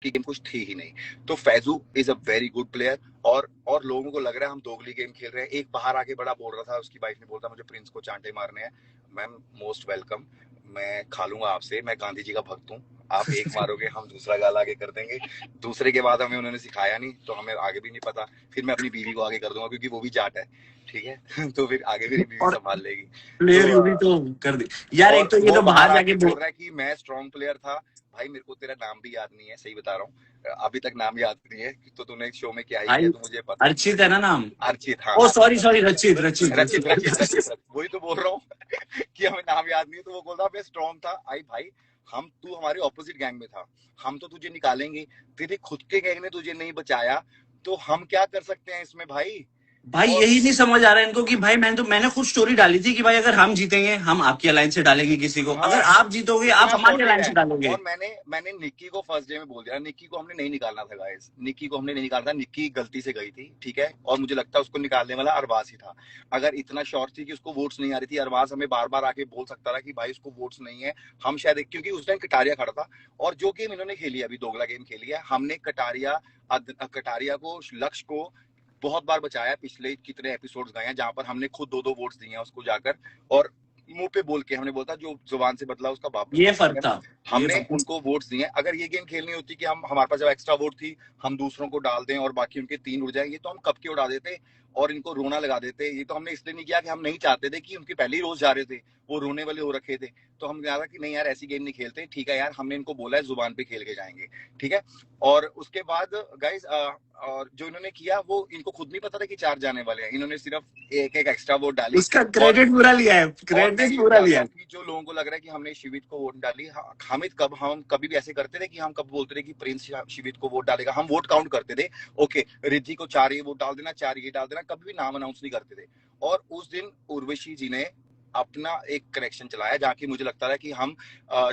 की गेम कुछ थी ही नहीं। तो Faizu is a very good player, और लोगों को लग रहा है हम दोगली गेम खेल रहे हैं। एक बाहर आके बड़ा बोल रहा था, उसकी वाइफ ने बोलता मुझे प्रिंस को चांटे मारने हैं। मैम मोस्ट वेलकम, मैं खा लूंगा आपसे, मैं गांधी जी का भक्त हूँ। आप एक मारोगे हम दूसरा गाल आगे कर देंगे। दूसरे के बाद हमें उन्होंने सिखाया नहीं तो हमें आगे भी नहीं पता। फिर मैं अपनी बीवी को आगे कर दूंगा क्योंकि वो भी जाट है, ठीक है। तो फिर आगे मेरी बीवी और संभाल लेगी। प्लेयर तो यूरी तो कर दी यार। एक और तो ये वो तो बाहर बाहर जाके आके बोल रहा है कि मैं स्ट्रॉन्ग प्लेयर था। भाई मेरे को तेरा नाम भी याद नहीं है, सही बता रहा हूँ, अभी तक नाम याद नहीं है। तो तूने एक शो में क्या ही किया भाई तो मुझे पता नहीं अर्चित है ना नाम? है। अर्चित, हाँ ओ अर्चित, सॉरी सॉरी, अर्चित रचित रचित रचित रचित रचित। रचित, वही तो बोल रहा हूँ कि हमें नाम याद नहीं है। तो वो बोल रहा मैं स्ट्रॉन्ग था। आई भाई, हम तू हमारे ऑपोजिट गैंग में था, हम तो तुझे निकालेंगे। तेरे खुद के गैंग ने तुझे नहीं बचाया तो हम क्या कर सकते हैं इसमें भाई। भाई और यही नहीं समझ आ रहा है इनको कि भाई मैंने खुद स्टोरी डाली थी कि भाई अगर हम जीतेंगे हम आपकी अलायंस से डालेंगे किसी को, अगर हाँ, आप जीतोगे आप इतना हमारी सॉलिड अलायंस है। से डालोगे। और मैंने निक्की को फर्स्ट डे में बोल दिया, निक्की को हमने नहीं निकालना था गाइस, निक्की को हमने नहीं निकालना था। निक्की गलती से गई थी, ठीक है, और मुझे लगता है उसको निकालने वाला अरबाज ही था। अगर इतना श्योर थी कि उसको वोट्स नहीं आ रही थी, अरबाज हमें बार बार आके बोल सकता था कि भाई उसको वोट्स नहीं है। हम शायद क्योंकि उस टाइम कटारिया खड़ा था। और जो गेम इन्होंने खेली है, अभी दोगला गेम खेली है, हमने कटारिया को, लक्ष्य को बहुत बार बचाया। पिछले कितने एपिसोड्स गए हैं जहां पर हमने खुद 2-2 वोट्स दिए हैं उसको जाकर, और मुंह पे बोल के हमने बोलता जो जुबान से बदला उसका बाप ये बदला, ठीक फर्क है ना। था, ये हमने फर्क। उनको वोट्स दिए। अगर ये गेम खेलनी होती कि हम, हमारे पास जब एक्स्ट्रा वोट थी, हम दूसरों को डाल दें और बाकी उनके 3 उड़ जाएंगे, तो हम कब के उड़ा देते और इनको रोना लगा देते। ये तो हमने इसलिए नहीं किया कि हम नहीं चाहते थे कि उनके पहले ही रोज जा रहे थे, वो रोने वाले हो रखे थे। तो हम कहा कि नहीं यार ऐसी गेम नहीं खेलते, ठीक है यार, हमने इनको बोला है जुबान पे खेल के जाएंगे, ठीक है। और उसके बाद गाइस, और जो इन्होंने किया वो इनको खुद नहीं पता था कि 4 जाने वाले हैं। इन्होंने सिर्फ एक एक एक्स्ट्रा वोट डाली। उसका और क्रेडिट पूरा लिया है, और मैं क्रेडिट ये पूरा जानता लिया हूँ है। कि जो लोगों को लग रहा है कि हमने शिवित को वोट डाली, हम कभी भी ऐसे करते थे कि हम कब बोलते थे कि प्रिंस शिवित को वोट डालेगा, हम वोट काउंट करते थे। ओके, रिद्धि को 4 ये वोट डाल देना, 4 ये डाल देना, कभी भी नाम अनाउंस नहीं करते थे। और उस दिन उर्वशी जी ने अपना एक कनेक्शन चलाया जहाँ की मुझे लगता था कि हम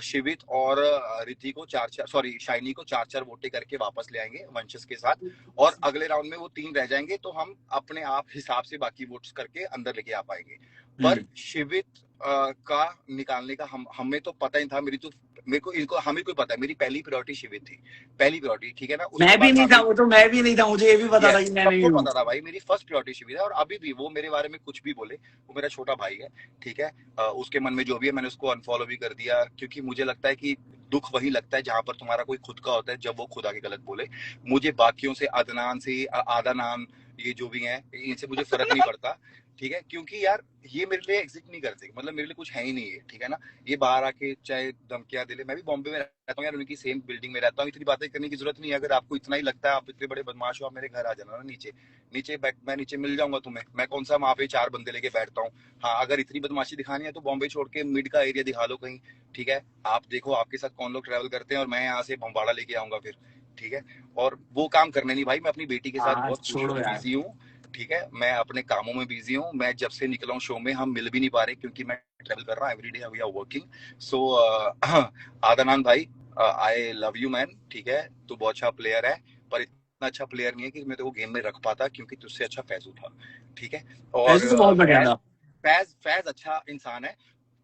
शिवित और रिद्धि को 4-4, सॉरी शाइनी को 4-4 वोटे करके वापस ले आएंगे वंशस के साथ, और अगले राउंड में वो 3 रह जाएंगे तो हम अपने आप हिसाब से बाकी वोट्स करके अंदर लेके आ पाएंगे। पर शिवित का निकालने का हमें तो पता ही था। मेरे को इनको हमें को पता है, मेरी पहली प्रायोरिटी शिवित थी, पहली प्रायोरिटी, ठीक है ना। उसके मैं भी बाद नहीं था, हमें, वो तो मैं भी नहीं था, मुझे ये भी पता था यस, कि मैं नहीं सबको हूँ। पता था भाई मेरी फर्स्ट प्रायोरिटी शिविर है। और अभी भी वो मेरे बारे में कुछ भी बोले, वो मेरा छोटा भाई है, ठीक है। उसके मन में जो भी है, मैंने उसको अनफॉलो भी कर दिया, क्योंकि मुझे लगता है कि दुख वही लगता है जहां पर तुम्हारा कोई खुद का होता है, जब वो खुदा के गलत बोले। मुझे बाकियों से, अदनान से, आदा नाम, ये जो भी हैं, इनसे मुझे फर्क नहीं पड़ता, ठीक है। क्योंकि यार ये मेरे लिए एग्जिस्ट नहीं करते, मतलब मेरे लिए कुछ है ही नहीं है, ठीक है ना। ये बाहर आके चाहे धमकियां दे ले, मैं भी बॉम्बे में रहता हूँ यार, उनकी सेम बिल्डिंग में रहता हूँ, इतनी बातें करने की जरूरत नहीं है। अगर आपको इतना ही लगता है आप इतने बड़े बदमाश हो, आप मेरे घर आ जाना ना, नीचे नीचे बैठ, मैं नीचे मिल जाऊंगा तुम्हें। मैं कौन सा वहां पे 4 बंदे लेके बैठता हूँ। हाँ, अगर इतनी बदमाशी दिखानी है तो बॉम्बे छोड़ के मिड का एरिया दिखा लो कहीं, ठीक है। आप देखो आपके साथ कौन लोग ट्रैवल करते हैं, और मैं यहाँ से बमबाड़ा लेके आऊंगा फिर, ठीक है। और वो काम करने नहीं भाई, मैं अपनी बेटी के साथ हाँ बहुत खुश हूँ, छोड़ो यार। बिजी हूँ, ठीक है। मैं अपने कामों में बिजी हूँ। मैं जब से निकला हूँ शो में, हम मिल भी नहीं पा रहे क्योंकि मैं ट्रैवल कर रहा हूँ, एवरीडे वी आर वर्किंग। सो आदनान भाई, आई लव यू मैन, ठीक है। तू बहुत अच्छा प्लेयर है, पर इतना अच्छा प्लेयर नहीं है कि मैं तेरे को गेम में रख पाता, क्योंकि तुझसे अच्छा फैजू था, ठीक है। और पैसे तो बहुत बढ़िया था। फैज फैज अच्छा इंसान है,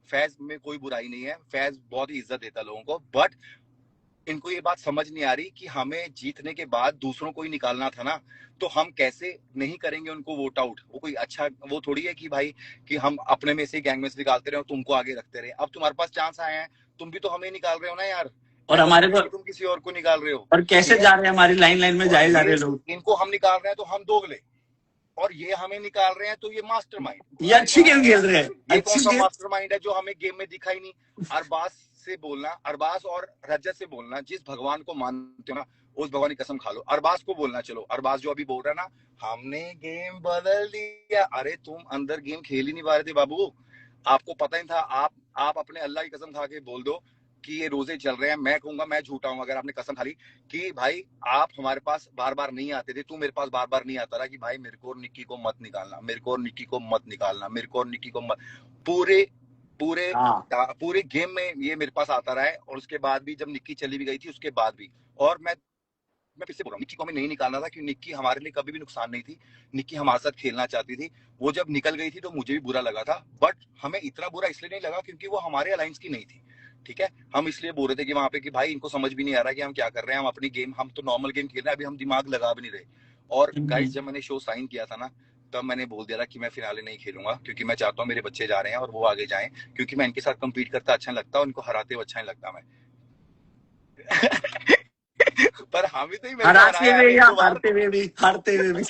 फैज में कोई बुराई नहीं है, फैज बहुत ही इज्जत देता है लोगों को। बट इनको ये बात समझ नहीं आ रही कि हमें जीतने के बाद दूसरों को ही निकालना था ना, तो हम कैसे नहीं करेंगे उनको वोट आउट। वो कोई अच्छा, वो थोड़ी है कि भाई कि हम अपने में से गैंग में से निकालते रहे और तुमको आगे रखते रहे। अब तुम्हारे पास चांस आए हैं, तुम भी तो हमें निकाल रहे हो ना यार, और ऐसा हमारे थोड़ी है तो, कि तुम किसी और को निकाल रहे हो, और कैसे ठीक है। जा रहे हैं, हमारी लाइन लाइन में और जाए जा रहे ये हैं लोग। इनको हम निकाल रहे हैं तो हम दोगले, और ये हमें निकाल रहे हैं तो ये मास्टरमाइंड। ये अरे अच्छी गेम खेल यार, रहे हैं, ये कौन अच्छी सा गेम। मास्टरमाइंड है जो हमें गेम में दिखा ही नहीं। अरबाज से बोलना, अरबाज और रजत से बोलना, जिस भगवान को मानते हो ना उस भगवान की कसम खा लो, अरबाज को बोलना। चलो अरबाज जो अभी बोल रहा है ना, हमने गेम बदल दिया, अरे तुम अंदर गेम खेल ही नहीं पा रहे थे बाबू, आपको पता ही था। आप अपने अल्लाह की कसम खा के बोल दो कि ये रोजे चल रहे हैं, मैं कहूंगा मैं झूठा हूं अगर आपने कसम खा ली कि भाई आप हमारे पास बार बार नहीं आते थे, तू मेरे पास बार बार नहीं आता रहा कि भाई मेरे को और निक्की को मत निकालना, मेरे को और निक्की को मत निकालना, मेरे को और निक्की को मत। पूरे पूरे हाँ पूरे गेम में ये मेरे पास आता रहा है, और उसके बाद भी जब निक्की चली भी गई थी उसके बाद भी। और मैं फिर से बोल रहा हूँ, निक्की को हमें नहीं निकालना था, क्योंकि निक्की हमारे लिए कभी भी नुकसान नहीं थी। निक्की हमारे साथ खेलना चाहती थी। वो जब निकल गई थी तो मुझे भी बुरा लगा था, बट हमें इतना बुरा इसलिए नहीं लगा क्योंकि वो हमारे अलायंस की नहीं थी, ठीक है। हम इसलिए बोल रहे थे कि वहां पे कि भाई इनको समझ भी नहीं आ रहा कि हम क्या कर रहे हैं, हम अपनी गेम, हम तो नॉर्मल गेम खेल रहे हैं, अभी हम दिमाग लगा भी नहीं रहे। और गाइस जब मैंने शो साइन किया था ना, तब मैंने बोल दिया था कि मैं फिनाले नहीं खेलूंगा, क्योंकि मैं चाहता हूँ मेरे बच्चे जा रहे हैं और वो आगे जाएं, क्योंकि मैं इनके साथ कम्पीट करता अच्छा नहीं लगता, उनको हराते हुए अच्छा नहीं लगता मैं। पर हामिद ने ही मेरे को हराते हराया हुए एक या दो बार। हारते हुए भी, हारते हुए भी।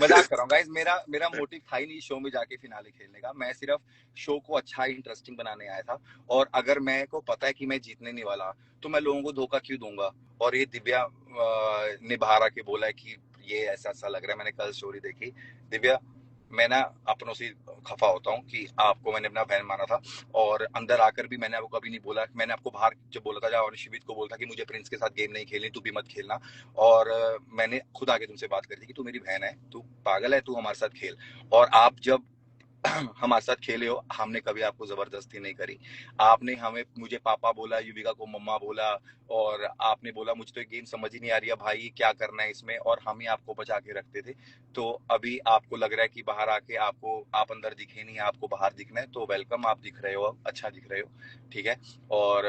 मजाक कर रहा हूँ गाइस, मेरा मेरा मोटिव था ही नहीं शो में जाके फिनाले खेलने का, मैं सिर्फ शो को अच्छा इंटरेस्टिंग बनाने आया था। और अगर मैं को पता है कि मैं जीतने नहीं वाला, तो मैं लोगों को धोखा क्यों दूंगा। और ये दिव्या ने बाहर आके बोला है कि ये ऐसा ऐसा लग रहा है, मैंने कल स्टोरी देखी। दिव्या, मैं ना अपनों से खफा होता हूँ कि आपको मैंने अपना बहन माना था, और अंदर आकर भी मैंने आपको कभी नहीं बोला। मैंने आपको बाहर जब बोला था, और शिवित को बोला था कि मुझे प्रिंस के साथ गेम नहीं खेलनी, तू भी मत खेलना। और मैंने खुद आके तुमसे बात करी थी कि तू मेरी बहन है, तू पागल है, तू हमारे साथ खेल। और आप जब हमारे साथ खेले हो, हमने कभी आपको जबरदस्ती नहीं करी। आपने हमें, मुझे पापा बोला, युविका को मम्मा बोला, और आपने बोला मुझे तो ये गेम समझ ही नहीं आ रही है भाई, क्या करना है इसमें, और हम ही आपको बचा के रखते थे। तो अभी आपको लग रहा है कि बाहर आके आपको, आप अंदर दिखे नहीं, आपको बाहर दिखना है, तो वेलकम, आप दिख रहे हो, अच्छा दिख रहे हो, ठीक है। और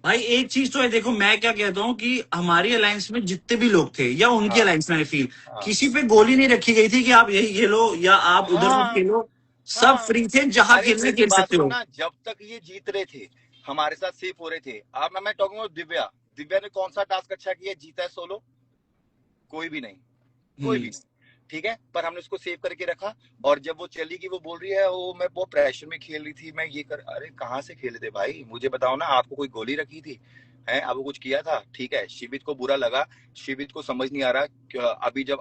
भाई एक चीज तो है, देखो मैं क्या कहता हूँ कि हमारी अलायंस में जितने भी लोग थे, या उनकी हाँ, अलायंस में, आई फील हाँ, किसी पे गोली नहीं रखी गई थी कि आप यही खेलो या आप उधर मत हाँ, खेलो। सब हाँ। फ्री थे, जहां अरे खेलना मेरी खेल बात सकते हो। सुनना, जब तक ये जीत रहे थे, हमारे साथ सेफ हो रहे थे। अब मैं टॉकिंग अबाउट दिव्या। दिव्या ने कौन सा टास्क अच्छा किया, जीता है सोलो? कोई भी नहीं, कोई भी हम्म। नहीं। ठीक है, पर हमने उसको सेव करके रखा। और जब वो चली गई, वो बोल रही है वो मैं बहुत प्रेशर में खेल रही थी, मैं ये कर, अरे कहाँ से खेले थे भाई, मुझे बताओ ना, आपको कोई गोली रखी थी है, आपको कुछ किया था? ठीक है, शिवित को बुरा लगा, शिवित को समझ नहीं आ रहा अभी जब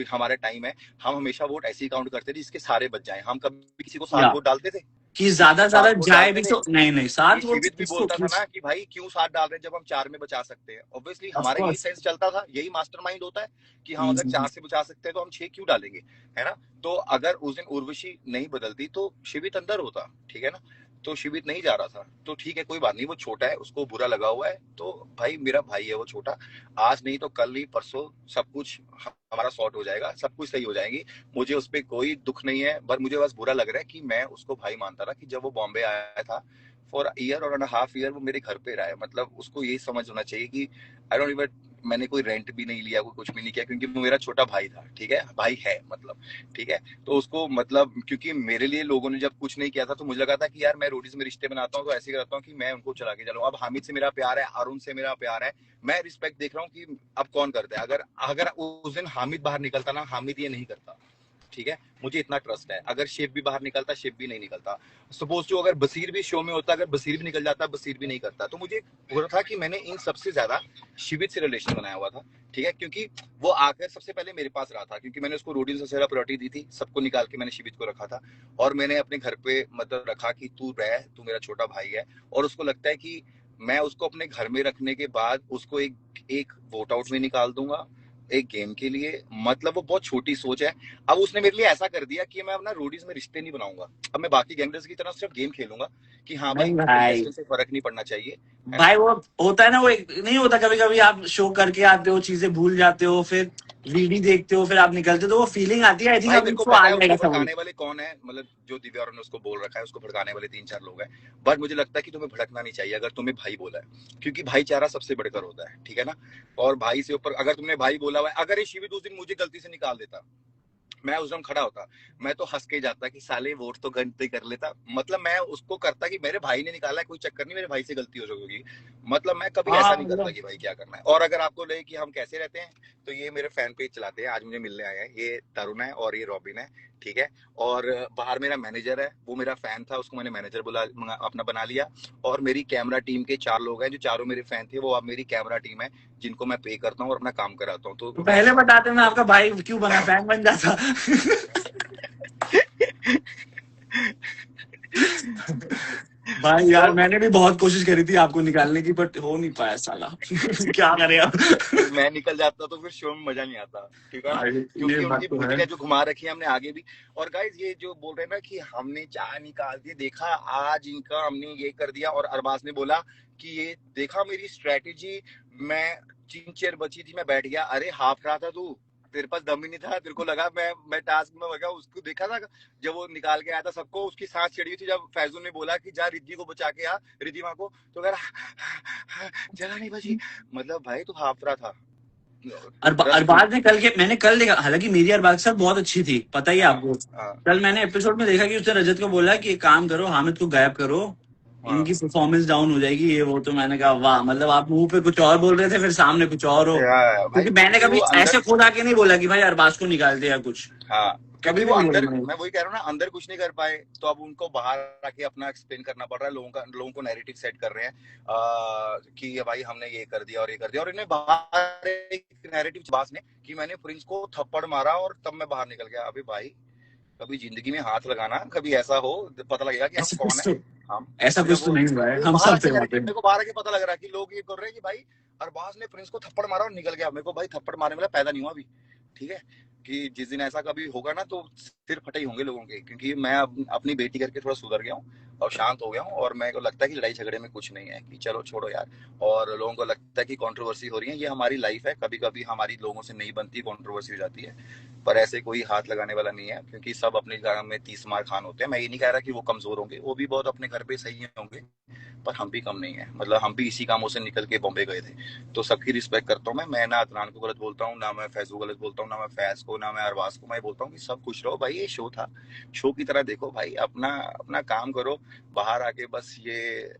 हमारा टाइम है, हम हमेशा वोट ऐसे ही काउंट करते थे जिसके सारे बच जाए। हम कभी किसी को या 7 वोट डालते थे? कि किसी ज्यादा को से ज्यादा 7 वोट जाए डालते भी थे? तो नहीं, नहीं ये सात वोट शिवित भी किसको बोलता था किस। ना कि भाई क्यों 7 डाल रहे हैं जब हम 4 में बचा सकते हैं। ऑब्वियसली ऑफ हमारा यही कोर्स। सेंस चलता था, यही मास्टरमाइंड होता है कि हम अगर 4 से बचा सकते हैं तो हम 6 क्यों डालेंगे, है ना। तो अगर उस दिन उर्वशी नहीं बदलती तो शिवित अंदर होता, ठीक है ना। तो शिवित नहीं जा रहा था, तो ठीक है, कोई बात नहीं, वो छोटा है, उसको बुरा लगा हुआ है, तो भाई मेरा भाई है वो छोटा। आज नहीं तो कल, नहीं परसों, सब कुछ हमारा सॉर्ट हो जाएगा, सब कुछ सही हो जाएगी। मुझे उस पर कोई दुख नहीं है, पर मुझे बस बुरा लग रहा है कि मैं उसको भाई मानता था कि जब वो बॉम्बे आया था फॉर ईयर और एंड हाफ ईयर, वो मेरे घर पे रहा है। मतलब उसको यही समझ होना चाहिए कि आई डोंट इवन, मैंने कोई रेंट भी नहीं लिया, कोई कुछ भी नहीं किया, क्योंकि वो मेरा छोटा भाई था, ठीक है, भाई है मतलब, ठीक है। तो उसको मतलब, क्योंकि मेरे लिए लोगों ने जब कुछ नहीं किया था, तो मुझे लगा था कि यार मैं रोडीज में रिश्ते बनाता हूँ तो ऐसे करता हूँ कि मैं उनको चला के चलूँ। अब हामिद से मेरा प्यार है, अरुण से मेरा प्यार है, मैं रिस्पेक्ट देख रहा हूँ कि अब कौन करता है। अगर अगर उस दिन हामिद बाहर निकलता ना, हामिद ये नहीं करता, ठीक है। मुझे इतना ट्रस्ट है, अगर शिव भी बाहर निकलता, शिव भी नहीं निकलता। सपोज जो अगर बसीर भी शो में होता, अगर बसीर भी निकल जाता, बसीर भी नहीं करता। तो मुझे हो रहा था कि मैंने इन सबसे ज्यादा शिवित से रिलेशन बनाया हुआ था, ठीक है, क्योंकि वो आकर सबसे पहले मेरे पास रहा था, क्योंकि मैंने उसको रोडीन से ज्यादा प्रायोरिटी दी थी, सबको निकाल के मैंने शिवित को रखा था। और मैंने अपने घर पे मतलब रखा कि तू रह, तू मेरा छोटा भाई है। और उसको लगता है कि मैं उसको अपने घर में रखने के बाद उसको एक एक वोट आउट में निकाल दूंगा एक गेम के लिए, मतलब वो बहुत छोटी सोच है। अब उसने मेरे लिए ऐसा कर दिया कि मैं अपना रोडीज में रिश्ते नहीं बनाऊंगा, अब मैं बाकी गैंगस्टर्स की तरह सिर्फ गेम खेलूंगा कि हाँ भाई नहीं भाई, इंटेस्टेंट से फर्क नहीं पड़ना चाहिए, है ना। भाई वो होता है ना, वो एक नहीं होता, कभी कभी आप शो करके आते हो, चीजें भूल जाते हो, फिर वीडी देखते हो, फिर आप निकलते हो, तो वो फीलिंग आती है। आई थिंक भाई अभी मेरे को तो आ पता है जाएगा उसको समझ। भड़काने वाले कौन है, मतलब जो दिव्या और ने उसको बोल रखा है, उसको भड़काने वाले 3-4 लोग हैं। बट मुझे लगता है कि तुम्हें भड़कना नहीं चाहिए अगर तुम्हें भाई बोला है, क्योंकि भाईचारा सबसे बढ़कर होता है, ठीक है ना। और भाई से ऊपर अगर तुमने भाई बोला हुआ है, अगर ये शिवित उस दिन मुझे गलती से निकाल देता, मैं उस दिन खड़ा होता, मैं तो हंस के जाता कि साले वोट तो गलती कर लेता, मतलब मैं उसको करता कि मेरे भाई ने निकाला है, कोई चक्कर नहीं, मेरे भाई से गलती हो जाएगी। मतलब मैं कभी हाँ ऐसा नहीं करता मतलब। कि भाई क्या करना है। और अगर आपको लगे कि हम कैसे रहते हैं, तो ये मेरे फैन पेज चलाते हैं, आज मुझे मिलने आए हैं, ये तरुण है और ये रॉबिन है, ठीक है। और बाहर मेरा मैनेजर है, वो मेरा फैन था, उसको मैंने मैनेजर बोला, अपना बना लिया। और मेरी कैमरा टीम के 4 लोग हैं जो चारों मेरे फैन थे, वो अब मेरी कैमरा टीम है, जिनको मैं पे करता हूँ और अपना काम कराता हूँ। तो तो मैं पहले बताते मैं आपका भाई क्यों बना, फैन बन जाता। भाई यार तो मैंने भी बहुत कोशिश करी थी आपको निकालने की, बट हो नहीं पाया साला। क्या करे अब। मैं निकल जाता तो फिर शो में मजा नहीं आता, ठीक है ना। भाई, ये क्योंकि बात उनकी तो है। बुद्धियां जो घुमा रखी है हमने आगे भी। और गाइज ये जो बोल रहे हैं ना कि हमने चाय निकाल दी, देखा आज इनका हमने ये कर दिया, और अरबाज ने बोला कि ये देखा मेरी स्ट्रेटेजी, मैं 3 चेयर बची थी, मैं बैठ गया, अरे हाफ रहा था तू, तेरे पास दम ही नहीं था, तेरे को लगा मैं टास्क में लगा। उसको देखा था जब वो निकाल के आया था सबको, उसकी सांस चढ़ी हुई थी। जब फैजूल ने बोला कि जा रिद्धि को बचा के आ, रिद्धिमा को, तो कह रहा जगह नहीं बची। मतलब भाई तू हाफ रहा था। Trust me. अरबाज ने मैंने कल देखा, हालांकि मेरी अरबाज के साथ बहुत अच्छी थी, पता ही है हाँ आपको। हाँ कल मैंने एपिसोड में देखा कि उसने रजत को बोला कि एक काम करो, हामिद को गायब करो, हाँ इनकी परफॉर्मेंस डाउन हो जाएगी ये वो। तो मैंने कहा वाह, मतलब आप मुंह पे कुछ और बोल रहे थे, फिर सामने कुछ और हो। भाई, क्योंकि मैंने क्योंकि कभी वो अंदर, ऐसे खुद आके नहीं बोला कि भाई अरबाज को निकाल दे या कुछ, हाँ कभी क्योंकि भी वो नहीं बोला अंदर, मैंने। मैं वही कह रहा हूँ ना, अंदर कुछ नहीं कर पाए तो अब उनको बाहर आके अपना एक्सप्लेन करना पड़ रहा है। लोगों को नैरेटिव सेट कर रहे हैं कि ये भाई हमने ये कर दिया और ये कर दिया। और इन्हें बाहर एक नैरेटिव बास ने कि मैंने प्रिंस को थप्पड़ मारा और तब मैं बाहर निकल गया। अभी भाई कभी जिंदगी में हाथ लगाना, कभी ऐसा हो पता लगेगा कि हम ऐसा कौन कुछ है। तो हम ऐसा जब कुछ तो नहीं हुआ है, वो हम बाहर सब आके थे वहां पे। मेरे को बाहर आके पता लग रहा है कि लोग ये कर रहे हैं कि भाई अरबाज ने प्रिंस को थप्पड़ मारा और निकल गया। मेरे को भाई थप्पड़ मारने वाला पैदा नहीं हुआ अभी, ठीक है। कि जिस दिन ऐसा कभी होगा ना तो सिर फटे ही होंगे लोगों के। क्योंकि मैं अपनी बेटी करके थोड़ा सुधर गया हूँ और शांत हो गया हूँ, और मेरे को लगता है कि लड़ाई झगड़े में कुछ नहीं है, कि चलो छोड़ो यार। और लोगों को लगता है कि कंट्रोवर्सी हो रही है, ये हमारी लाइफ है, कभी कभी हमारी लोगों से नहीं बनती, कंट्रोवर्सी हो जाती है। पर ऐसे कोई हाथ लगाने वाला नहीं है, क्योंकि सब अपने जगह में 30 मार खान होते हैं। मैं ये नहीं कह रहा कि वो कमजोर होंगे, वो भी बहुत अपने घर पे सही होंगे, पर हम भी कम नहीं है। मतलब हम भी इसी कामों से निकल के बॉम्बे गए थे। तो सबकी रिस्पेक्ट करता हूँ मैं ना अदनान को गलत बोलता हूँ, ना मैं फैज को गलत बोलता हूँ, ना मैं फैज को, ना मैं अरबाज को। मैं बोलता हूँ कि सब खुश रहो भाई, ये शो था, शो की तरह देखो भाई, अपना अपना काम करो। बाहर आके बस ये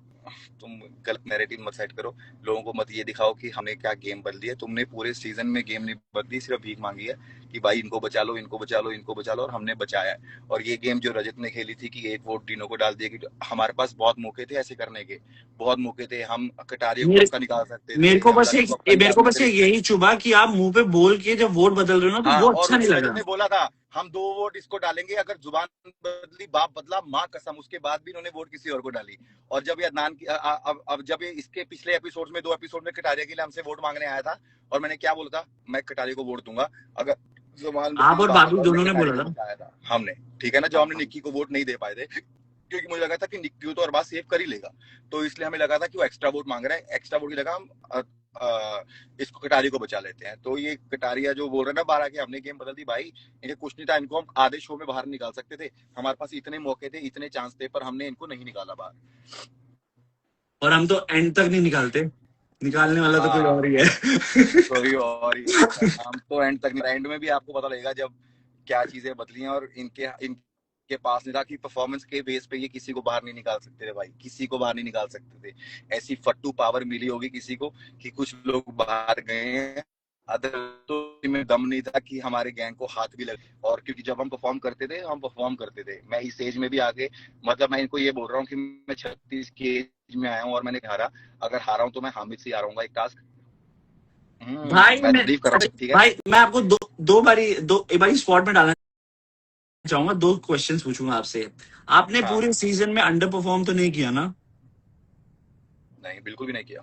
तुम गलत नैरेटिव मत सेट करो। लोगों को मत ये दिखाओ कि हमने क्या गेम बदली है। तुमने पूरे सीजन में गेम नहीं बदली, सिर्फ भीख मांगी है कि भाई इनको बचा लो, इनको बचा लो, इनको बचा लो, और हमने बचाया है। और ये गेम जो रजत ने खेली थी कि एक वोट तीनों को डाल दिया, कि हमारे पास बहुत मौके थे ऐसे करने के, बहुत मौके थे। हम कटारिया को कब मेरे का निकाल सकते थे, मेरे को हम बस लकी एक को कब का मेरे निकाल को बस सकते थे। एक यही चुभा कि आप मुंह पे बोल के जब वोट बदल रहे हो ना, तो हाँ, वो और अच्छा नहीं उसमें लगा। रजत ने बोला था हम 2 वोट इसको डालेंगे, अगर जुबान बदली बाप बदला माँ कसम। उसके बाद भी इन्होंने वोट किसी और को डाली। और जब ये अदनान की अब जब ये इसके पिछले एपिसोड में 2 एपिसोड में कटारिया के लिए हमसे वोट मांगने आया था, और मैंने क्या बोला था, मैं कटारिया को वोट दूंगा अगर जुबान आप बदली और बाप बाबू बदला। और मैं दोनों ने कटारिया बोला को था। बचाया था हमने, ठीक है ना। जब हमने निक्की को वोट नहीं दे पाए थे, क्योंकि मुझे लगा था कि निक्की तो अरबाज सेव कर ही लेगा, तो इसलिए हमें लगा था कि वो एक्स्ट्रा वोट मांग रहा है। एक्स्ट्रा वोट की जगह हम इसको कटारिया को बचा लेते हैं। तो ये कटारिया जो बोल रहे हैं ना बाहर आके हमने गेम बदल दी, भाई इन्हें कुछ नहीं था। इनको हम आधे शो में बाहर निकाल सकते थे, हमारे पास इतने मौके थे, इतने चांस थे, पर हमने इनको नहीं निकाला बाहर। और हम तो एंड तक नहीं निकालते, निकालने वाला तो कोई और हाँ, ही है। कोई और ही है। हम तो एंड तक नहीं, एंड में भी आपको पता लगेगा जब क्या चीजें बदली हैं। और इनके पास नहीं था कि परफॉर्मेंस के बेस पे ये किसी को बाहर नहीं निकाल सकते थे भाई, किसी को बाहर नहीं निकाल सकते थे। ऐसी फट्टू पावर मिली होगी किसी को कि कुछ लोग बाहर गए हैं, अदर तो में दम नहीं था कि हमारे गैंग को हाथ भी लगे। और क्योंकि जब हम परफॉर्म करते थे, हम परफॉर्म करते थे। मैं इस एज में भी आगे, मतलब मैं इनको ये बोल रहा हूँ कि मैं 36 की एज में आया हूँ और मैंने हारा। अगर हारा हूँ तो मैं हामिद से हारूंगा एक टास्क। भाई मैं मैं बिलीव कर रहा अच्छा, हूँ, ठीक है। भाई मैं आपको एक बारी स्पॉट में डालना चाहूंगा, 2 क्वेश्चंस पूछूंगा आपसे। आपने हाँ, पूरे सीजन में अंडर परफॉर्म तो नहीं किया ना? नहीं बिल्कुल भी नहीं किया,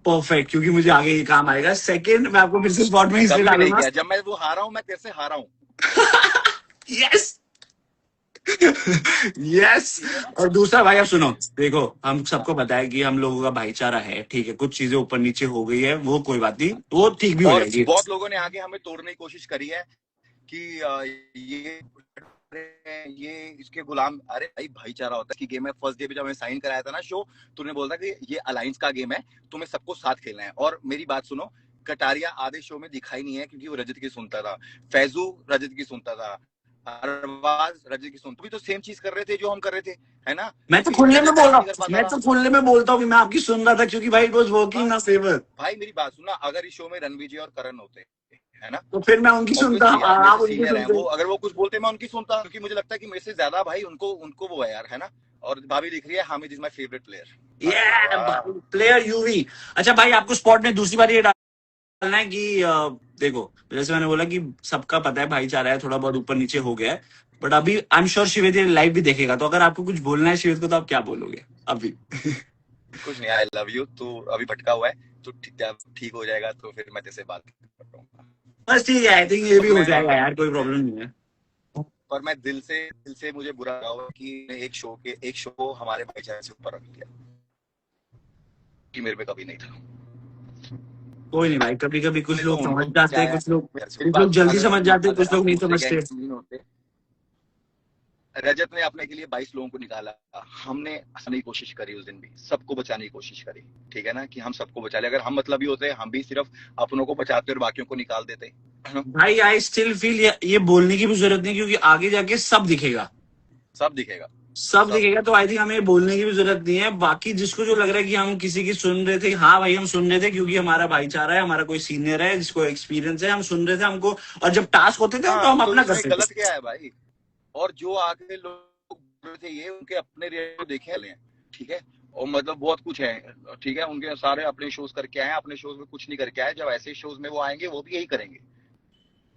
परफेक्ट, क्योंकि मुझे आगे ये काम आएगा। सेकंड, मैं आपको फिर से स्पॉट में इसलिए कभी भी नहीं डालूंगा। किया। जब मैं वो हारा हूँ, मैं तेरे से हारा हूँ, यस। यस। ठीक है ना। और दूसरा भाई, आप सुनो, ये देखो हम हाँ, सबको पता है कि हम लोगों का भाईचारा है, ठीक है। कुछ चीजें ऊपर नीचे हो गई है, वो कोई बात नहीं, वो ठीक भी हो और जाएगी। बहुत लोगों ने आगे हमें तोड़ने की कोशिश करी है कि ये इसके गुलाम। अरे भाई भाईचारा होता है कि गेम है। फर्स्ट डे पे जब हमें साइन कराया था ना शो, तूने बोला था कि ये अलायंस का गेम है, तुम्हें सबको साथ खेलना है। और मेरी बात सुनो, कटारिया आधे शो में दिखाई नहीं है क्योंकि वो रजत की सुनता था, फैजू रजत की सुनता था, अरबाज रजत की सुनता, भी तो सेम चीज कर रहे थे जो हम कर रहे थे, है ना। मैं तो क्योंकि खुले में रजत बोल काम रहा नहीं कर हूँ, पाता मैं था। तो खुले में बोलता हूँ कि मैं आपकी सुन रहा था, क्योंकि भाई इट वॉज वर्किंग ना हाँ फेवर। भाई, मेरी बात सुनना, अगर इस शो में रणविजय और करण होते, है ना, तो फिर मैं उनकी सुनता, ऑब्वियसली यार मेरे आप से उनकी सीनियर हैं सुनते। वो, अगर वो कुछ बोलते मैं उनकी सुनता। क्योंकि मुझे लगता है कि मेरे से ज्यादा भाई उनको उनको वो है यार, है ना। और भाभी लिख रही है Hamid is my favourite player. अरे ये वाह। Player UV. अच्छा भाई, आपको स्पॉट में दूसरी बार ये डालना है कि देखो, जैसे मैंने बोला कि सबका पता है भाईचारा है, थोड़ा बहुत ऊपर नीचे हो गया है, बट अभी आई एम श्योर शिवेद ये लाइव भी देखेगा, तो अगर आपको कुछ बोलना है शिवेद को, तो आप क्या बोलोगे अभी? कुछ नहीं, आई लव यू। तू अभी भटका हुआ है, तो ठीक हो जाएगा तो फिर मैं तेरे से बात करता हूँ। बस ठीक है, आई थिंक ये पर भी हो मैं जाएगा यार, कोई दिल से प्रॉब्लम नहीं है। पर मैं दिल से मुझे बुरा लगा हुआ कि एक शो को हमारे भाईचारे से ऊपर रख दिया, कि मेरे पे कभी नहीं था। कोई नहीं भाई, कभी कभी कुछ हमने तो लोग समझ उनको जाते हैं, बचाया कुछ लोग जल्दी अगर समझ जाते हैं, अगर कुछ लोग हम नहीं दूसरे समझते। गैंग में नहीं होते। रजत ने अपने के लिए 22 लोगों को निकाला, हमने हंसने की कोशिश करी उस दिन भी, सबको बचाने की कोशिश करी, ठीक है ना, कि हम सबको बचा ले। अगर हम मतलबी होते हम भी सिर्फ अपनों को बचाते और बाकियों को निकाल देते, है ना? भाई आई स्टिल फील ये बोलने की भी जरूरत नहीं, क्योंकि आगे जाके सब दिखेगा, सब दिखेगा, सब सब। दिखेगा। तो आई थिंक हमें बोलने की भी जरूरत नहीं है। बाकी जिसको जो लग रहा है कि हम किसी की सुन रहे थे, हाँ भाई हम सुन रहे थे, क्योंकि हमारा भाईचारा है, हमारा कोई सीनियर है जिसको एक्सपीरियंस है, हम सुन रहे थे हमको। और जब टास्क होते थे तो हाँ, हम तो अपना इसमें करते गलत थे। क्या है भाई? और जो आगे लोग बोल रहे थे ये उनके अपने रियल देखे हैं, ठीक है, और मतलब बहुत कुछ है, ठीक है, उनके सारे अपने शोज करके आए हैं, अपने शोज में कुछ नहीं करके आए। जब ऐसे शोज में वो आएंगे वो भी यही करेंगे,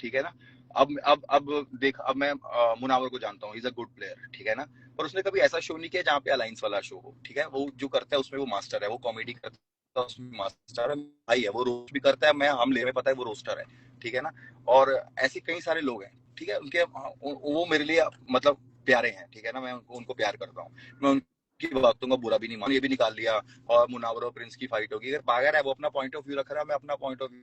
ठीक है ना? अब देख, अब मैं मुनावर को जानता हूँ, इज अ गुड प्लेयर, ठीक है ना, पर उसने कभी ऐसा शो नहीं किया जहाँ पे अलायंस वाला शो हो, ठीक है। वो जो करता है उसमें वो मास्टर है, वो कॉमेडी करता है उसमें मास्टर है, भाई है वो, रोस्ट भी करता है, मैं हम ले में पता है वो रोस्टर है, ठीक है ना। और ऐसे कई सारे लोग हैं, ठीक है, उनके वो मेरे लिए मतलब प्यारे हैं, ठीक है ना, मैं उनको प्यार करता हूँ, मैं उनकी बातों का बुरा भी नहीं मान, ये भी निकाल लिया। और मुनावर और प्रिंस की फाइट होगी, अगर बागर है वो अपना पॉइंट ऑफ व्यू रख रहा है, मैं अपना पॉइंट ऑफ व्यू,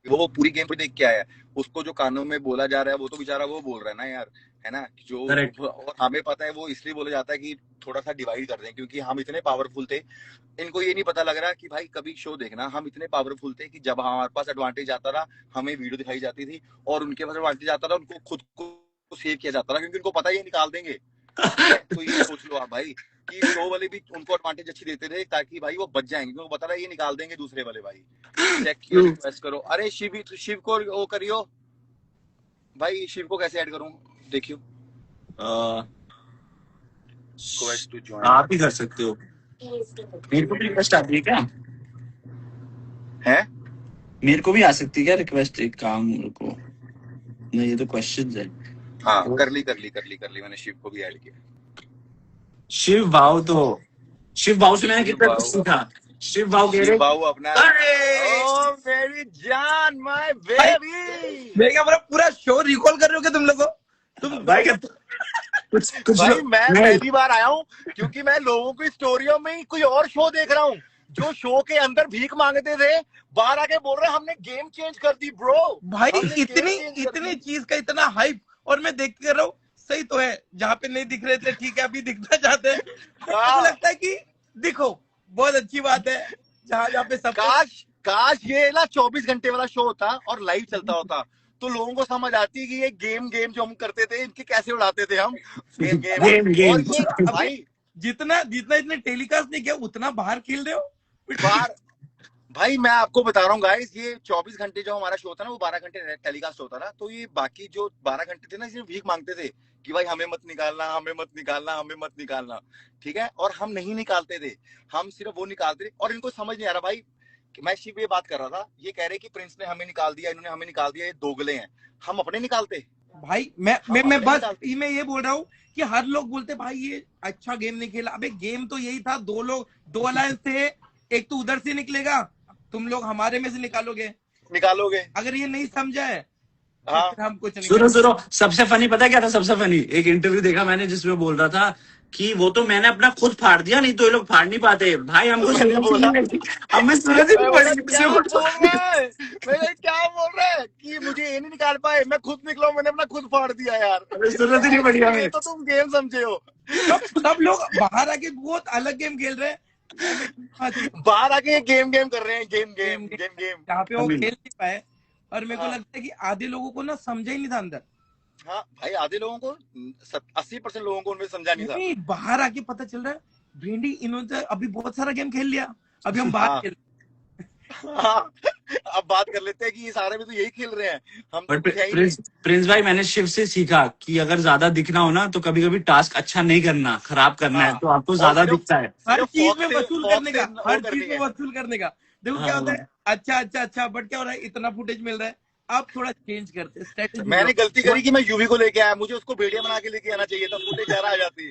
वो पूरी गेम पे देख के आया है, उसको जो कानों में बोला जा रहा है वो तो बेचारा वो बोल रहा है ना यार, है ना, जो। करेक्ट। और हमें पता है वो इसलिए बोला जाता है कि थोड़ा सा डिवाइड कर दें, क्योंकि हम इतने पावरफुल थे। इनको ये नहीं पता लग रहा कि भाई कभी शो देखना, हम इतने पावरफुल थे कि जब हमारे पास एडवांटेज आता था हमें वीडियो दिखाई जाती थी, और उनके पास एडवांटेज आता था उनको खुद को सेव किया जाता था, क्योंकि उनको पता ही निकाल देंगे, ठीक है। तो ये सोच लो आप भाई कि शो वाले भी उनको एडवांटेज अच्छी देते थे ताकि भाई वो बच जाएंगे, क्योंकि पता था ये निकाल देंगे दूसरे वाले भाई। चेक किया, ट्रू। रिक्वेस्ट करो, अरे शिव को वो करियो भाई, शिव को कैसे ऐड करूं, देखियो, रिक्वेस्ट टू ज्वाइन आप ही कर सकते हो। मेरे को भी रिक्वेस्ट आती है क्या? है। मेरे को भी आ सकती है क्या रिक्वेस्ट? एक काम को, नहीं ये तो क्वेश्चंस है। हाँ, कर ली मैंने शिव को भी ऐड किया। शिव भाव तो, शिव भाव से मैंने शिव कितना कुछ बाबू, सीखा। शिव भाव कह शिव रहे, बाबू अपना, अरे ओ मेरी जान, माय भाई बेबी। मैं क्या पूरा शो रिकॉल कर रहे हो क्या तुम लोगों? तुम भाई क्या कुछ कुछ भाई लोग मैं नहीं। पहली बार आया हूँ, क्योंकि मैं लोगों की स्टोरियों में ही कोई और शो देख रहा हूँ, जो शो के अंदर भीख मांगते थे बाहर आके बोल रहे हैं हमने गेम चेंज कर दी ब्रो, भाई हमने गेम इतनी चेंज कर इतनी दी। चीज का इतना हाइप, और मैं देख कर रहा हूँ सही तो है, जहाँ पे नहीं दिख रहे थे ठीक है अभी दिखना चाहते हैं, तो मुझे हाँ, लगता है कि दिखो, बहुत अच्छी बात है। जहाँ जहाँ पे सब काश काश ये ना 24 घंटे वाला शो होता और लाइव चलता होता, तो लोगों को समझ आती कि ये गेम जो हम करते थे इनके कैसे उड़ाते थे हम, गेम गेम। गेम और गेम। ये अभी भाई जितना जितना इतने टेलीकास्ट नहीं किया उतना बाहर खेल रहे हो फिर ठीक बाहर, भाई मैं आपको बता रहा हूँ गाइस, ये 24 घंटे जो हमारा शो था ना वो 12 घंटे टेलीकास्ट होता था, तो ये बाकी जो 12 घंटे थे ना सिर्फ भीख मांगते थे कि भाई हमें मत निकालना, हमें मत निकालना, हमें मत निकालना, ठीक है। और हम नहीं निकालते थे, हम सिर्फ वो निकालते थे, और इनको समझ नहीं आ रहा भाई कि मैं शिव ये बात कर रहा था, ये कह रहे कि प्रिंस ने हमें निकाल दिया, इन्होंने हमें निकाल दिया, ये दोगले हैं, हम अपने निकालते, भाई मैं हम मैं मैं अपने बस निकालते। मैं ये बोल रहा हूँ कि हर लोग बोलते भाई ये अच्छा गेम नहीं खेला। अबे गेम तो यही था, दो अलायंस थे, एक तो उधर से निकलेगा, तुम लोग हमारे में से निकालोगे। निकालोगे, अगर ये नहीं समझा है तो हाँ। फिर हम कुछ नहीं सुनो कर सुनो, सबसे फनी पता है क्या था? सबसे फनी एक इंटरव्यू देखा मैंने जिसमें बोल रहा था कि वो तो मैंने अपना खुद फाड़ दिया, नहीं तो ये लोग फाड़ नहीं पाते। भाई हमको मैंने बोला, हमें सूरज ही मैं नहीं बोला पड़ी क्या बोल रहा है, मैंने क्या बोल रहा है कि मुझे ये नहीं निकाल पाए, मैं खुद निकला हूं, मैंने अपना खुद फाड़ दिया यार। हमें सूरज ही नहीं पड़ी ये हमें। तो तुम गेम समझे हो। सब लोग बाहर आके बहुत अलग गेम खेल रहे हैं। बाहर आके गेम गेम कर रहे हैं, game game game game game. जहाँ पे वो अभी खेल नहीं पाए। और मेरे को हाँ, लगता है कि आधे लोगों को ना समझा ही नहीं था अंदर। हाँ भाई, आधे लोगों को 80% लोगों को उनमें समझा नहीं था। नहीं, बाहर आके पता चल रहा है भिंडी इन्होंने अभी बहुत सारा गेम खेल लिया, अभी हम बाहर हाँ, खेल। हाँ, अब बात कर लेते हैं कि ये सारे भी तो यही खेल रहे हैं, हम तो बट कुछ है ही नहीं। प्रिंस भाई मैंने शिव से सीखा कि अगर ज्यादा दिखना हो ना तो कभी कभी टास्क अच्छा नहीं करना, खराब करना है, हाँ, तो आपको और ज्यादा दिखता है। हर सिर्फ चीज में वसूल फॉक करने से का, वो हर करनी चीज में है। वसूल करने का। देखो क्या होता हाँ है, अच्छा अच्छा अच्छा बट क्या हो रहा है, इतना फुटेज मिल रहा है, आप थोड़ा चेंज करते स्ट्रेटेजी। मैंने गलती करी कि मैं यूवी को लेके आया, मुझे उसको भेड़िया बना के लेके आना चाहिए था, फुटेज ज्यादा आ जाती।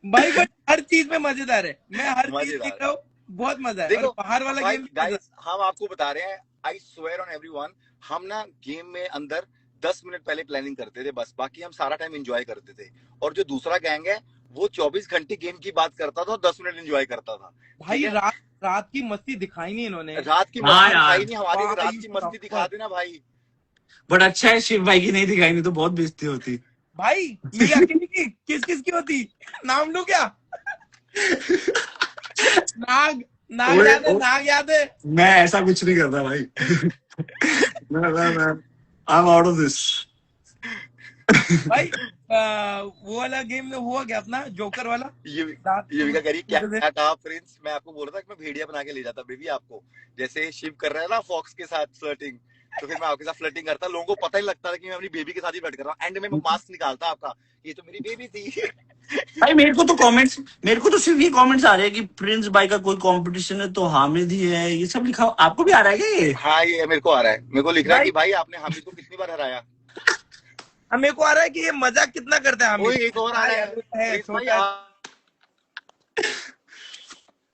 भाई बट हर चीज में मजेदार है, मैं हर चीज सीख मजेदार रहा हूँ, बहुत मजा है। और देखो बाहर वाला भाई गेम भी मजा। गाइस, हम आपको बता रहे हैं, आई स्वेयर ऑन एवरीवन, हम ना गेम में अंदर 10 मिनट पहले प्लानिंग करते थे बस, बाकी हम सारा टाइम एंजॉय करते थे। और जो दूसरा गैंग है वो 24 घंटे गेम की बात करता था और 10 मिनट एंजॉय करता था। भाई ठीक है, रात की मस्ती दिखाई नहीं इन्होंने रात की हाँ मस्ती यार, दिखाई नहीं, हमारी भी रात भाई की मस्ती दिखा प्रॉपर। देना भाई। बट अच्छा है शिव भाई की नहीं दिखाई, नहीं तो बहुत बेइज्जती होती। भाई मेरी अकेली की किस की होती? नाम लूं क्या? नाग नाग ओए, याद है? नाग याद है? मैं ऐसा कुछ नहीं करता भाई। मैं I am out of this. भाई वो वाला गेम में हुआ क्या अपना जोकर वाला? ये रात को युविका कह रही क्या कुछ क्या कहा प्रिंस, मैं आपको बोल रहा था कि मैं भेड़िया बना के ले जाता बेबी आपको, जैसे शिव कर रहा है ना फॉक्स के साथ फ्लर्टिंग, तो फिर मैं आपके साथ फ्लर्टिंग करता, लोगों को पता ही लगता था कि मैं अपनी बेबी के साथ ही फ्लर्ट कर रहा हूँ, एंड में मैं मास्क निकालता आपका, ये तो मेरी बेबी थी। भाई मेरे को तो सिर्फ ये कमेंट्स आ रहे हैं कि प्रिंस भाई का कोई कंपटीशन है तो हामिद ही है, ये सब लिखा। आपको भी आ रहा है क्या ये? हाँ ये मेरे को आ रहा है, मेरे को लिख रहा है भाई कि भाई आपने हामिद को कितनी बार हराया। अब मेरे को आ रहा है कि ये मजाक कितना करते हैं ओए हामिद। एक और आ रहा है प्रिंस भाई छोटा है।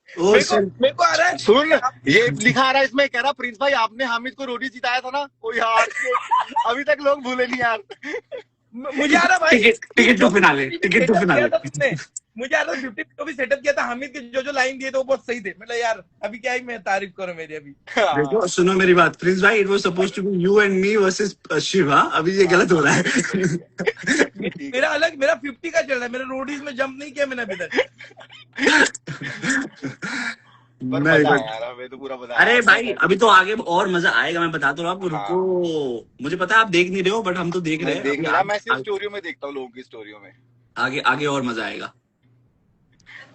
ओ मेरे को आ रहा है सुन, कि आप ये लिखा आ रहा है इसमें, कह रहा प्रिंस भाई आपने हामिद को रोटी जिताया था ना, ओ यार अभी तक लोग भूले नहीं यार। मुझे आ रहा भाई ticket to finale, ticket to setup किया फिनाले। था तुमने। मुझे आ रहा 50 को भी सेटअप किया था हामिद के, जो लाइन दिए थे वो बहुत सही थे। मतलब यार अभी क्या है, मैं तारीफ करूं मेरी अभी। देखो सुनो मेरी बात, प्रिंस भाई it was supposed to be you and me versus Shiva, अभी ये गलत हो रहा है। ठीक है। मेरा अलग, मेरा 50 का चल रहा है। मेरे रोडीज में जंप नहीं किया मैंने अभी तक। पर मैं मजा आया यार, हमें तो पूरा मजा आया। अरे भाई अभी तो आगे और मजा आएगा, मैं बता तो रहा हूँ आपको, हाँ। रुको। मुझे पता है आप देख नहीं रहे हो बट हम तो देख रहे मैं हैं। देख अभी नहीं रहा, मैं सिर्फ स्टोरियों में देखता हूँ, लोगों की स्टोरियों में। आगे आगे और मजा आएगा।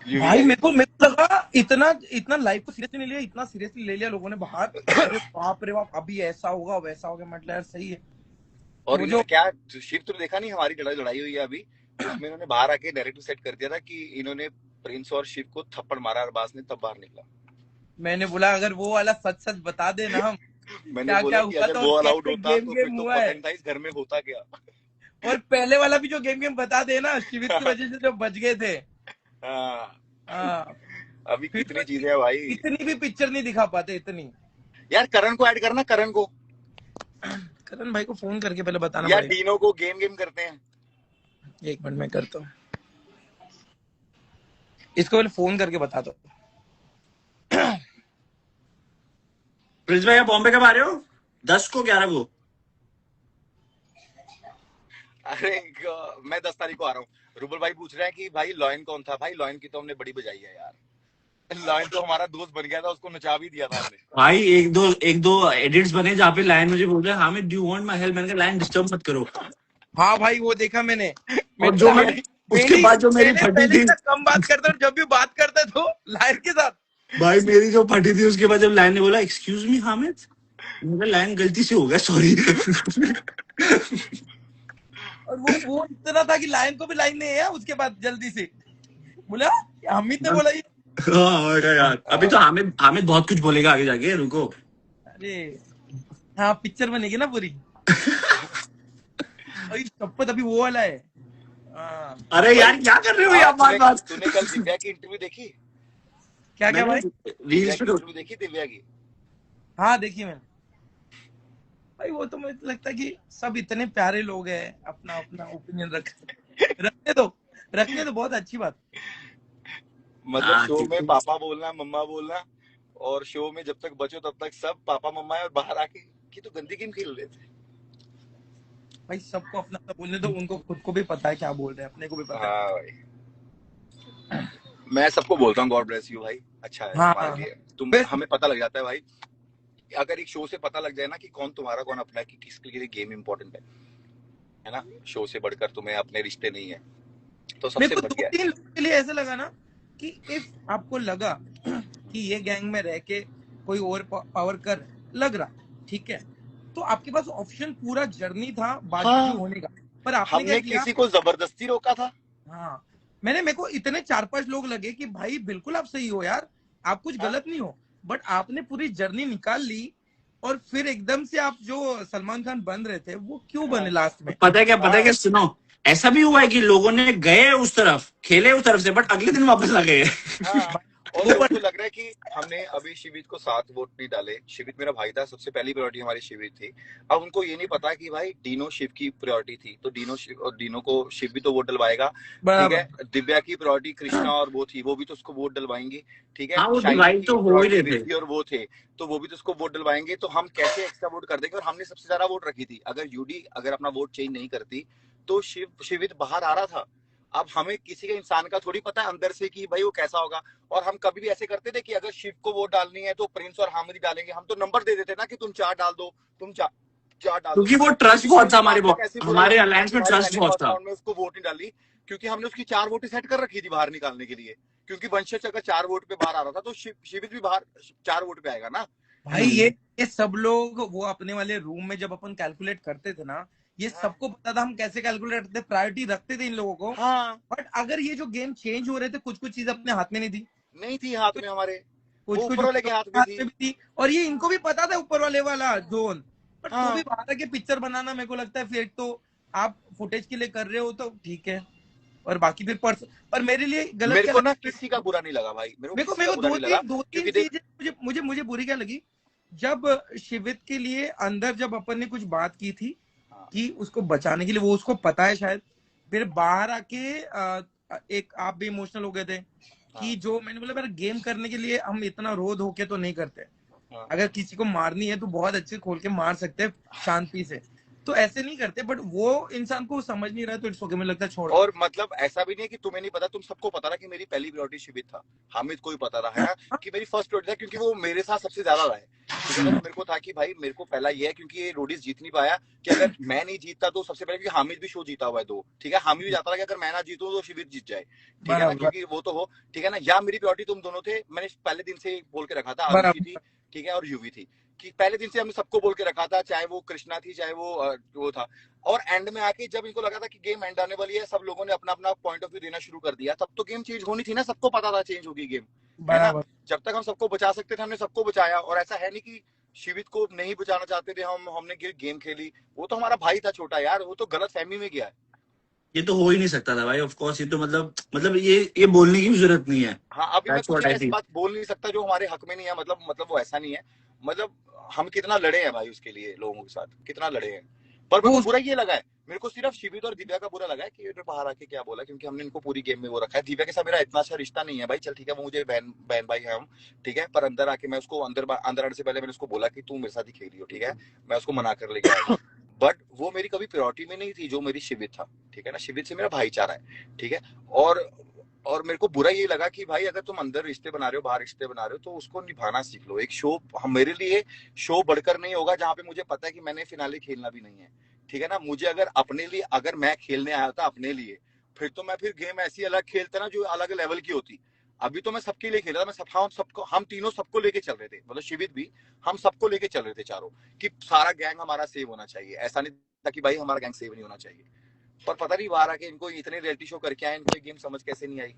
भाई मेरे को लगा इतना लाइफ को सीरियसली नहीं लिया, इतना सीरियसली ले लिया लोगों ने बाहर। अरे बाप रे बाप, अभी ऐसा होगा वैसा होगा। मतलब यार सही है। और वो इन्होंने जो क्या, शिव तो देखा नहीं हमारी लड़ाई हुई है अभी, उसमें इन्होंने बाहर आके डायरेक्ट सेट कर दिया था कि इन्होंने प्रिंस और शिव को थप्पड़ मारा, अरबाज ने तब बाहर निकला। मैंने बोला अगर वो वाला सच सच बता दे ना हम, मैंने क्या बोला क्या कि हुआ अगर था वो और अलाउड कैसे होता तो फिर गेम तो हुआ पता है। नहीं था इस घर में होता क्या। और पहले वाला भी जो गेम बता दे ना, शिविर की वजह से जो बच गए थे। हाँ, हाँ, अभी फिर कितनी तो चीजें हैं भाई। इतनी भी पिक्चर नहीं दिखा पाते इतनी। यार करण को ऐड करना, करण को करण भाई को फोन करके पहले बताना या पड़ेगा। डीनो को गेम करते हैं। एक मिनट में करता हूँ, इसको पहले फोन करके बता दो। प्रिंस भाई आप बॉम्बे कब आ रहे हो? 10 को 11 को? अरे मैं 10 तारीख को आ रहा हूँ। रूबल भाई पूछ रहे हैं कि भाई लॉयन कौन था। भाई लॉयन की तो हमने बड़ी बजाई है यार, लॉयन तो हमारा दोस्त बन गया था, उसको नचा भी दिया था हमने। भाई एक दो एडिट्स बने जहाँ पे लाइन मुझे बोल रहे हैं Hamid do you want my help, मैंने कहा लाइन डिस्टर्ब मत करो। हाँ भाई वो देखा मैंने। और जो मैं उसके बाद जो मेरी फटी पहले थी, इतना कम बात करता, जब भी बात करता तो लाइन के साथ। भाई मेरी जो फटी थी उसके बाद जब लाइन ने बोला एक्सक्यूज मी हामिद, मेरा लाइन गलती से हो गया सॉरी। और वो इतना था कि लाइन को भी लाइन नहीं है। उसके बाद जल्दी से बोला, हामिद ने बोला ये। हाँ यार अभी तो हामिद बहुत कुछ बोलेगा आगे जाके, रुको। अरे हाँ, पिक्चर बनेगी ना पूरी। अरे शपथ अभी वो वाला है। हाँ। अरे यार क्या कर रहे हो यार, बात तूने कल दिव्या की इंटरव्यू देखी? क्या क्या भाई? दिव्या रील्स की पे इंटरव्यू देखी दिव्या की? हाँ देखी मैंने। भाई वो तो मुझे लगता है कि सब इतने प्यारे लोग हैं, अपना अपना ओपिनियन रखने दो बहुत अच्छी बात। मतलब हाँ, शो ठीक में है। पापा बोलना, मम्मा बोलना, और शो में जब तक बचो तब तक सब पापा मम्मा है, और बाहर आके कि तो गंदी गेम खेल रहे थे। भाई सबको अपना अपना बोलने दो, उनको खुद को भी पता है क्या बोल रहे हैं, अपने को भी पता है। हाँ भाई, मैं सबको बोलता हूँ गॉड ब्लेस यू भाई, अच्छा है हाँ, तुम्हारे हाँ, लिए। तुम बस- हमें पता लग जाता है भाई, अगर एक शो से पता लग जाए ना कि कौन तुम्हारा कौन अपना है, कि किसके लिए गेम इंपॉर्टेंट है ना, शो से बढ़कर तुम्हें अपने रिश्ते नहीं है, तो मेरे सबसे को बढ़िया है। 2-3 लोगों के लिए ऐसा लगा ना कि इफ आपको लगा कि ये गैंग में रह के कोई और पावर कर लग रहा, ठीक है, तो आपके पास ऑप्शन पूरा जर्नी था बाजू हाँ। होने का। पर आपने क्या हमने किया? किसी को जबरदस्ती रोका था? हाँ, मेरे को इतने 4-5 लोग लगे कि भाई बिल्कुल आप सही हो यार, आप कुछ गलत नहीं हो, बट आपने पूरी जर्नी निकाल ली और फिर एकदम से आप जो सलमान खान बन रहे थे वो क्यों बने लास्ट में? पता है क्या सुनो, ऐसा भी हुआ है कि लोगों ने गए उस तरफ, खेले उस तरफ से, बट अगले दिन वापस आ गए। हाँ, और वो मेरे पर को लग रहा है कि हमने अभी शिवित को 7 वोट नहीं डाले। शिवित मेरा भाई था, सबसे पहली प्रायोरिटी हमारी शिवित थी। अब उनको ये नहीं पता कि भाई डीनो शिव की प्रायोरिटी थी, तो डीनो शिव, और डीनो को शिव भी तो वोट डलवाएगा। ठीक है, बराबर। दिव्या की प्रायोरिटी कृष्णा और वो थी, वो भी तो उसको वोट डलवाएंगी। ठीक है, हाँ वो शाइनी डिवाइड की तो हो ही प्रायोरिटी रहे थे। रिद्धि और वो थे, तो वो भी तो उसको वोट डलवाएंगे। तो हम कैसे एक्स्ट्रा वोट कर देंगे? और हमने सबसे ज्यादा वोट रखी थी। अगर यूडी अगर अपना वोट चेंज नहीं करती तो शिवित बाहर आ रहा था। अब हमें किसी के इंसान का थोड़ी पता है अंदर से कि भाई वो कैसा होगा। और हम कभी भी ऐसे करते थे कि अगर शिव को वोट डालनी है तो प्रिंस और हामिद डालेंगे। हम तो नंबर दे देते ना कि तुम 4 डाल दो, तुम 4 डाल दो। क्योंकि वो ट्रस्ट कभी बहुत शिवित था को आज तक ऐसे बुरा हमारे लगा नहीं है अलायंस कि में भाई ट्रस्ट मैंने बहुत फर्स्ट था। राउंड में उसको वोट नहीं डाली, क्योंकि हमने उसकी 4 वोट सेट कर रखी थी बाहर निकालने के लिए। क्योंकि वंशज अगर 4 वोट पे बाहर आ रहा था तो शिवित भी बाहर 4 वोट पे आएगा ना। भाई ये सब लोग वो अपने वाले रूम में जब अपन कैलकुलेट करते थे ना, ये हाँ सबको पता था हम कैसे कैलकुलेट करते, प्रायोरिटी रखते थे इन लोगों को। हाँ, बट अगर ये जो गेम चेंज हो रहे थे, कुछ कुछ चीज अपने हाथ में नहीं थी, नहीं थी हाथ में हमारे, वो कुछ कुछ ऊपर वाले के हाथ में हाथ थी। में भी थी। और ये इनको भी पता था ऊपर वाले वाला जोन। बट तो भी हाँ, बाहर के पिक्चर बनाना, मेरे को लगता है फिर तो आप फुटेज के लिए कर रहे हो तो ठीक है, और बाकी फिर पर मेरे लिए गलत मेरे क्या को ना लगता किसी है, का बुरा नहीं लगा भाई, मेरे को किसी मेरे का को बुरा नहीं लगा। दो क्योंकि तीन देख, चीजें मुझे बुरी क्या लगी। जब शिवित के लिए अंदर जब अपन ने कुछ बात की थी हाँ कि उसको बचाने के लिए, वो उसको पता है शायद, फिर बाहर आके एक आप भी इमोशनल हो गए थे कि हाँ जो मैंने बोला, मेरा गेम करने के लिए हम इतना रो धो के तो नहीं करते। हाँ अगर किसी को मारनी है तो बहुत अच्छे खोल के मार सकते हैं शांति से, तो ऐसे नहीं करते। बट वो इंसान को समझ नहीं रहा है, तो इट्स ओके, मुझे लगता है छोड़। और मतलब ऐसा भी नहीं है कि तुम्हें नहीं पता, तुम सबको पता था कि मेरी पहली प्रायोरिटी शिवित था। हामिद को भी पता था, है ना, कि मेरी फर्स्ट प्रायोरिटी था, क्योंकि वो मेरे साथ सबसे ज्यादा रहा है। ठीक है ना, तो मेरे को था कि भाई मेरे को पहला ये है, क्योंकि ये रोडीज जीत नहीं पाया, कि अगर मैं नहीं जीतता तो सबसे पहले, क्योंकि हामिद भी शो जीता हुआ है 2। ठीक है, हामिद भी जाता था कि अगर मैं ना जीतूं तो शिवित जीत जाए। ठीक है ना, बराबर क्योंकि वो तो हो। ठीक है ना, या मेरी प्रायोरिटी तुम दोनों थे, मैंने पहले दिन से बोल के रखा था, आरुषि थी, बराबर। ठीक है, और यूवी थी, कि पहले दिन से हमने सबको बोल के रखा था, चाहे वो कृष्णा थी, चाहे वो था। और एंड में आके जब इनको लगा था कि गेम एंड आने वाली है, सब लोगों ने अपना अपना पॉइंट ऑफ व्यू देना शुरू कर दिया, तब तो गेम चेंज होनी थी ना, सबको पता था चेंज होगी गेम, है ना। बराबर। जब तक हम सबको बचा सकते थे हमने सबको बचाया, और ऐसा है नहीं कि शिवित को नहीं बचाना चाहते थे हमने गेम खेली। वो तो हमारा भाई था छोटा यार, वो तो गलत फहमी में गया है। ये तो हो ही नहीं सकता था भाई, ऑफ कोर्स। ये तो मतलब ये बोलने की भी जरूरत नहीं है। हाँ, अभी मैं दैट्स कुछ व्हाट आई ऐसी फील। बात बोल नहीं सकता जो हमारे हक में नहीं है, मतलब वो ऐसा नहीं है। मतलब हम कितना लड़े हैं भाई उसके लिए, लोगों के साथ कितना लड़े हैं। पर मेरे वो को बुरा ये लगा है, मेरे को सिर्फ शिवित और दिव्या का बुरा लगा है कि ये बाहर आके क्या बोला, क्योंकि हमने इनको पूरी गेम में वो रखा है। दिव्या के साथ मेरा इतना अच्छा रिश्ता नहीं है भाई, चल ठीक है, वो मुझे बहन भाई है हम, ठीक है, पर अंदर आके मैं उसको अंदर आने से पहले मैंने उसको बोला कि तू मेरे साथ ही खेली हो, ठीक है, मैं उसको मना कर लेके आया। बट वो मेरी कभी प्रायोरिटी में नहीं थी, जो मेरी शिवित था। ठीक है ना, शिवित से मेरा भाईचारा है। ठीक है, और और मेरे को बुरा ये लगा कि भाई अगर तुम अंदर रिश्ते बना रहे हो, बाहर रिश्ते बना रहे हो, तो उसको निभाना सीख लो। एक शो मेरे लिए शो बढ़कर नहीं होगा, जहां पे मुझे पता है कि मैंने फिनाले खेलना भी नहीं है। ठीक है ना, मुझे अगर अपने लिए, अगर मैं खेलने आया था अपने लिए, फिर गेम ऐसी अलग खेलता ना जो अलग लेवल की होती। अभी तो मैं सबके लिए खेल रहा था, हम तीनों सबको लेके चल रहे थे, मतलब शिवित भी, हम सबको लेके चल रहे थे चारों, कि सारा गैंग हमारा सेव होना चाहिए। ऐसा नहीं था कि भाई हमारा गैंग सेव नहीं होना चाहिए। पर पता नहीं बाहर आके इनको इतने रियलिटी शो करके आए, इनको गेम समझ कैसे नहीं आई।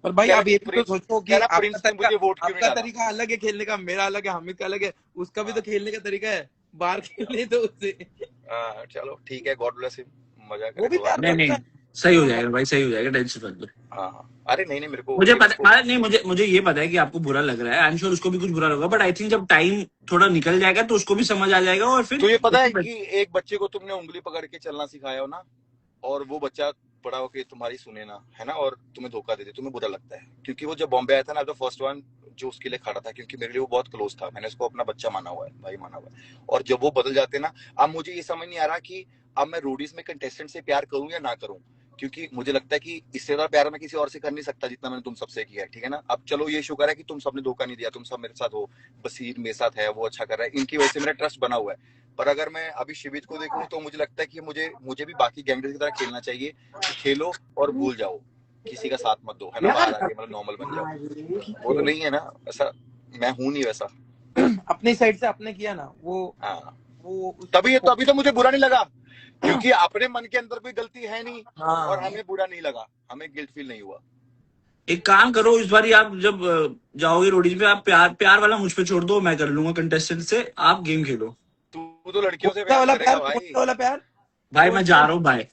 पर भाई कह रहा आप ये कि भी तो प्रिंस सोचो कह कि रहा प्रिंस ने मुझे वोट क्यों नहीं आपका डाला। तरीका अलग है खेलने का, मेरा अलग है, हामिद का अलग है, उसका भी तो हाँ, खेलने का तरीका है, बाहर खेलने तो उससे चलो ठीक है, गॉड ब्लेस हिम, मजा वो करे भी प्यार भगवान। नहीं पर करता नहीं, है। सही हो तो जाएगा भाई, सही हो जाएगा, टेंशन मत लो। हाँ हाँ, अरे नहीं नहीं, मेरे को मुझे ये पता मेरे को नहीं, मुझे ये पता है कि आपको बुरा लग रहा है। आई एम श्योर उसको भी कुछ बुरा लगा, बट आई थिंक जब टाइम थोड़ा निकल जाएगा तो उसको भी समझ आ जाएगा, और फिर तो ये पता है उसको। कि एक बच्चे को तुमने उंगली पकड़ के चलना सिखाया हो ना, और वो बच्चा बड़ा होके तुम्हारी सुने ना, है ना, और तुम्हें धोखा दे दे, तुम्हें बुरा लगता है। क्योंकि वो जब बॉम्बे आया था ना, तो फर्स्ट वन जो उसके लिए खड़ा था, क्योंकि मेरे लिए वो बहुत क्लोज था, मैंने उसको अपना बच्चा माना हुआ है, भाई माना हुआ है। और जब वो बदल जाते ना, अब मुझे ये समझ नहीं आ रहा कि अब मैं रोडीज में कंटेस्टेंट से प्यार करूं या ना करूं, क्योंकि मुझे लगता है कि इससे ज्यादा प्यार मैं किसी और से कर नहीं सकता जितना मैंने तुम सबसे किया है। ठीक है ना, अब चलो ये शुक्र है कि तुम सबने धोखा नहीं दिया, तुम सब मेरे साथ हो, बसीर मेरे साथ है, वो अच्छा कर रहा है, इनकी वजह से मेरा ट्रस्ट बना हुआ है। पर अगर मैं अभी शिवित को देखूं तो मुझे लगता है कि मुझे भी बाकी गैंगस्टर की तरह खेलना चाहिए, कि खेलो और भूल जाओ, किसी का साथ मत दो, है ना, बाहर आके मतलब नॉर्मल बन जाओ। वो तो नहीं है ना ऐसा, मैं हूं नहीं वैसा। अपनी साइड से आपने किया ना वो हाँ, उसको तभी तो मुझे बुरा नहीं लगा, क्योंकि अपने मन के अंदर कोई गलती है नहीं, और हाँ। हमें बुरा नहीं लगा, हमें गिल्ट फील नहीं हुआ। एक काम करो, इस बार आप जब जाओगे रोडीज पे, आप प्यार प्यार वाला मुझ पे छोड़ दो, मैं कर लूंगा कंटेस्टेंट से, आप गेम खेलो। तू तो लड़कियों से कौन सा प्यार वाला करेगा प्यार, कौन भाई। सा वाला प्यार? भाई मैं जा रहा हूँ भाई,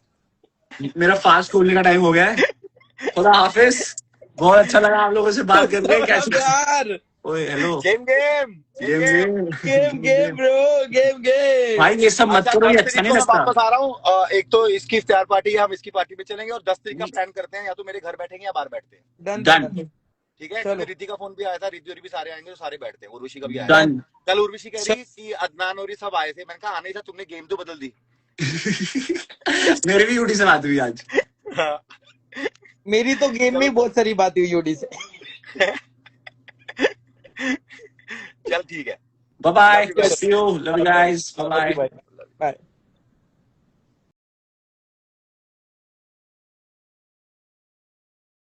मेरा फास्ट खोलने का टाइम हो गया है। खुदा हाफिज। बहुत अच्छा लगा आप लोगों से बात करके। बड़ा कैसे? प्यार। ओए hello. Game game game game. Game game bro, game game. भाई ये सब मत अच्छा करो, ये 10 अच्छा तारीख नहीं को मैं लगता। वापस आ रहा हूँ। एक तो इसकी इफ्तार पार्टी है, हम इसकी पार्टी में चलेंगे, और 10 तारीख का डन प्लान करते हैं, या तो मेरे घर बैठेंगे या बाहर बैठते हैं। Done done done. ठीक है, क्योंकि चलो रिद्धि का फोन भी आया था, रिद्धि और भी सारे आएंगे तो सारे बैठते हैं, उर्वशी का भी आया था। डन। डन। कल उर्वशी कह स- रही कि अदनान और ये सब आए थे, मैंने कहा आने था, तुमने गेम तो बदल दी। मेरी भी यूटी से बात हुई आज। हाँ, मेरी तो गेम में चल ही बहुत सारी बात हुई यूडी से। चल ठीक है। Bye bye, love you guys. See you, love you guys, bye love bye. You भाई, बाय।